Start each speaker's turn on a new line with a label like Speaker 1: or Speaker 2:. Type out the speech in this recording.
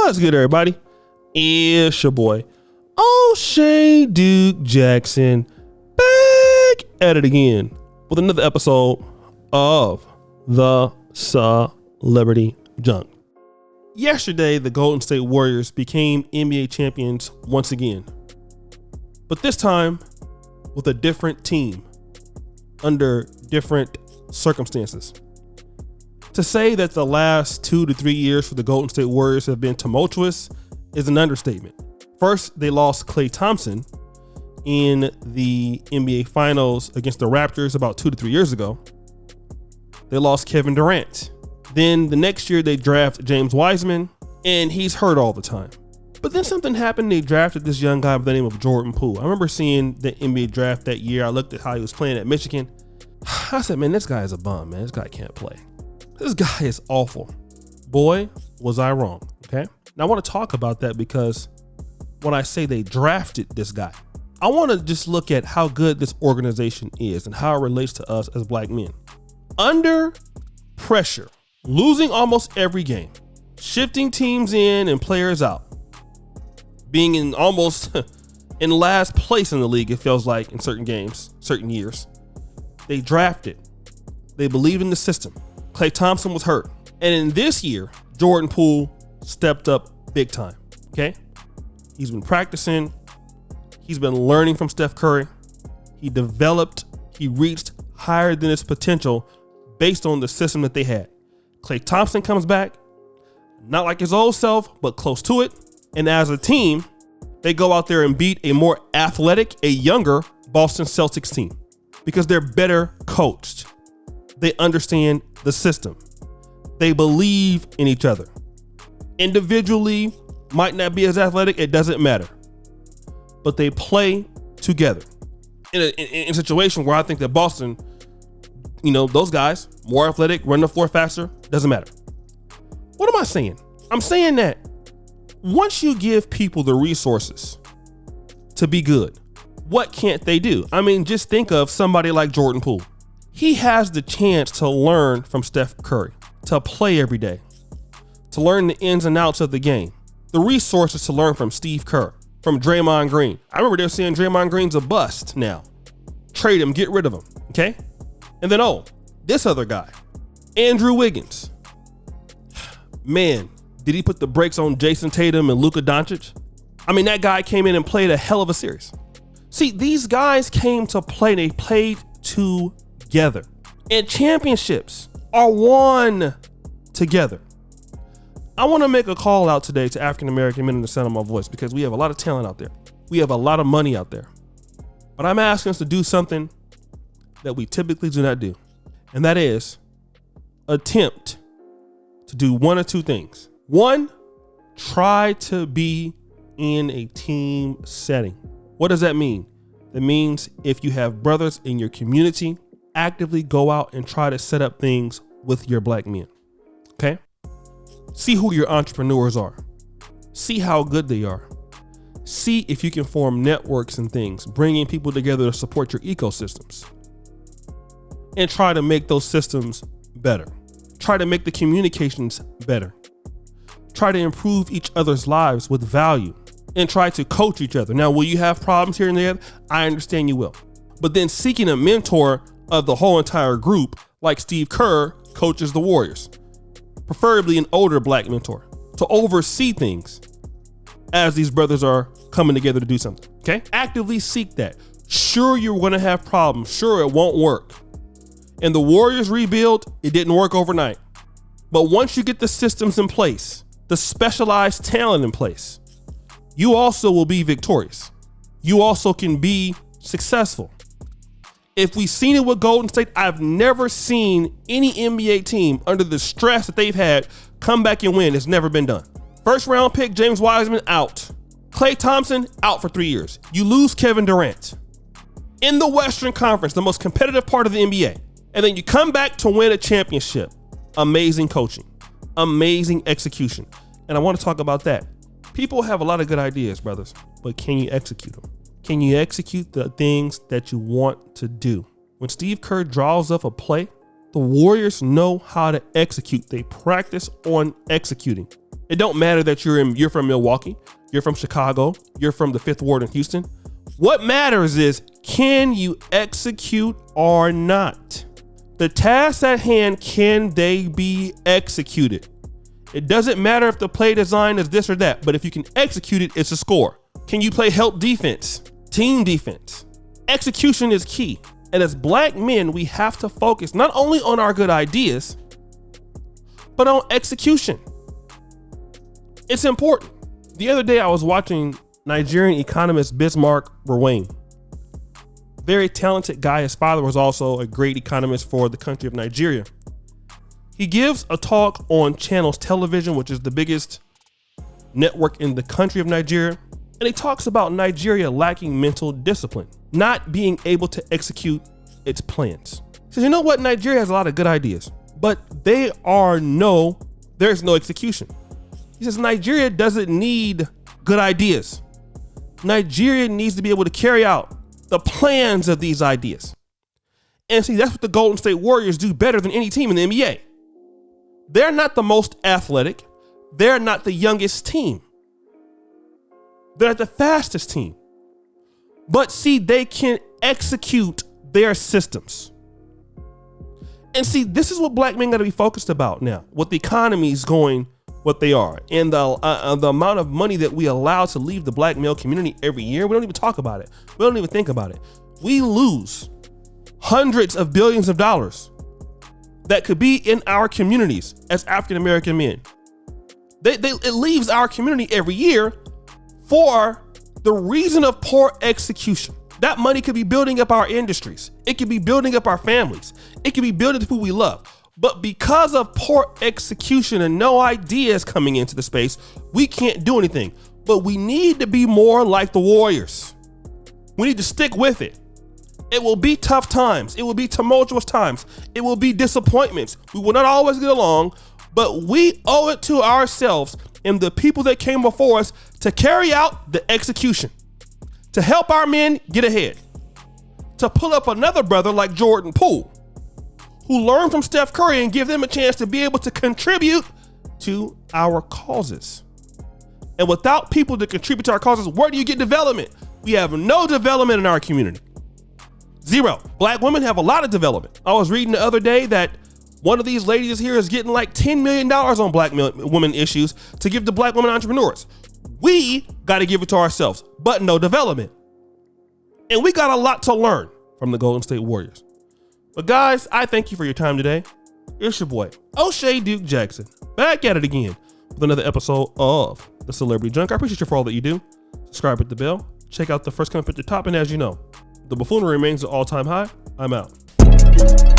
Speaker 1: What's good, everybody? It's your boy, O'Shea Duke Jackson, back at it again with another episode of the Celebrity Junk. Yesterday, the Golden State Warriors became NBA champions once again, but this time with a different team under different circumstances. To say that the last 2 to 3 years for the Golden State Warriors have been tumultuous is an understatement. First, they lost Klay Thompson in the NBA Finals against the Raptors about 2 to 3 years ago. They lost Kevin Durant. Then the next year they draft James Wiseman, and he's hurt all the time. But then something happened. They drafted this young guy by the name of Jordan Poole. I remember seeing the NBA draft that year. I looked at how he was playing at Michigan. I said, man, this guy is a bum, man. This guy can't play. This guy is awful. Boy, was I wrong, okay? Now I want to talk about that because when I say they drafted this guy, I want to just look at how good this organization is and how it relates to us as black men. Under pressure, losing almost every game, shifting teams in and players out, being in almost in last place in the league, it feels like in certain games, certain years. They drafted. They believe in the system. Klay Thompson was hurt. And in this year, Jordan Poole stepped up big time, okay? He's been practicing. He's been learning from Steph Curry. He reached higher than his potential based on the system that they had. Klay Thompson comes back, not like his old self, but close to it. And as a team, they go out there and beat a more athletic, a younger Boston Celtics team because they're better coached. They understand the system. They believe in each other. Individually, might not be as athletic, it doesn't matter. But they play together in a situation where I think that Boston, those guys, more athletic, run the floor faster, doesn't matter. What am I saying? I'm saying that once you give people the resources to be good, what can't they do? I mean, just think of somebody like Jordan Poole. He has the chance to learn from Steph Curry, to play every day, to learn the ins and outs of the game, the resources to learn from Steve Kerr, from Draymond Green. I remember they're saying Draymond Green's a bust now. Trade him, get rid of him, okay? And then, this other guy, Andrew Wiggins. Man, did he put the brakes on Jason Tatum and Luka Doncic? I mean, that guy came in and played a hell of a series. See, these guys came to play, they played together. And championships are won together. I want to make a call out today to African American men in the sound of my voice because we have a lot of talent out there. We have a lot of money out there. But I'm asking us to do something that we typically do not do. And that is attempt to do one or two things. One, try to be in a team setting. What does that mean? That means if you have brothers in your community, actively go out and try to set up things with your black men, okay? See who your entrepreneurs are. See how good they are. See if you can form networks and things, bringing people together to support your ecosystems. And try to make those systems better. Try to make the communications better. Try to improve each other's lives with value and try to coach each other. Now, will you have problems here and there? I understand you will. But then seeking a mentor of the whole entire group, like Steve Kerr coaches the Warriors, preferably an older black mentor to oversee things as these brothers are coming together to do something, okay? Actively seek that. Sure, you're gonna have problems. Sure, it won't work. And the Warriors rebuild, it didn't work overnight. But once you get the systems in place, the specialized talent in place, you also will be victorious. You also can be successful. If we've seen it with Golden State, I've never seen any NBA team under the stress that they've had come back and win. It's never been done. First round pick, James Wiseman, out. Klay Thompson, out for 3 years. You lose Kevin Durant. In the Western Conference, the most competitive part of the NBA. And then you come back to win a championship. Amazing coaching. Amazing execution. And I want to talk about that. People have a lot of good ideas, brothers, but can you execute them? Can you execute the things that you want to do? When Steve Kerr draws up a play, the Warriors know how to execute. They practice on executing. It don't matter that you're from Milwaukee, you're from Chicago, you're from the 5th Ward in Houston. What matters is, can you execute or not? The tasks at hand, can they be executed? It doesn't matter if the play design is this or that, but if you can execute it, it's a score. Can you play help defense, team defense? Execution is key. And as black men, we have to focus not only on our good ideas, but on execution. It's important. The other day I was watching Nigerian economist Bismarck Ruane. Very talented guy. His father was also a great economist for the country of Nigeria. He gives a talk on Channels Television, which is the biggest network in the country of Nigeria. And he talks about Nigeria lacking mental discipline, not being able to execute its plans. He says, you know what? Nigeria has a lot of good ideas, but there's no execution. He says, Nigeria doesn't need good ideas. Nigeria needs to be able to carry out the plans of these ideas. And see, that's what the Golden State Warriors do better than any team in the NBA. They're not the most athletic. They're not the youngest team. They're not the fastest team. But see, they can execute their systems. And see, this is what black men got to be focused about now, with the economies going what they are, and the amount of money that we allow to leave the black male community every year. We don't even talk about it. We don't even think about it. We lose hundreds of billions of dollars that could be in our communities as African-American men. It leaves our community every year for the reason of poor execution. That money could be building up our industries. It could be building up our families. It could be building the people we love. But because of poor execution and no ideas coming into the space, we can't do anything. But we need to be more like the Warriors. We need to stick with it. It will be tough times. It will be tumultuous times. It will be disappointments. We will not always get along, but we owe it to ourselves and the people that came before us to carry out the execution, to help our men get ahead, to pull up another brother like Jordan Poole, who learned from Steph Curry and give them a chance to be able to contribute to our causes. And without people to contribute to our causes, where do you get development? We have no development in our community. Zero. Black women have a lot of development. I was reading the other day that one of these ladies here is getting like $10 million on black women issues to give to black women entrepreneurs. We got to give it to ourselves, but no development. And we got a lot to learn from the Golden State Warriors. But guys, I thank you for your time today. It's your boy, O'Shea Duke Jackson, back at it again with another episode of The Celebrity Junk. I appreciate you for all that you do. Subscribe, hit the bell, check out the first comment at the top, and as you know, the buffoonery remains at all-time high. I'm out.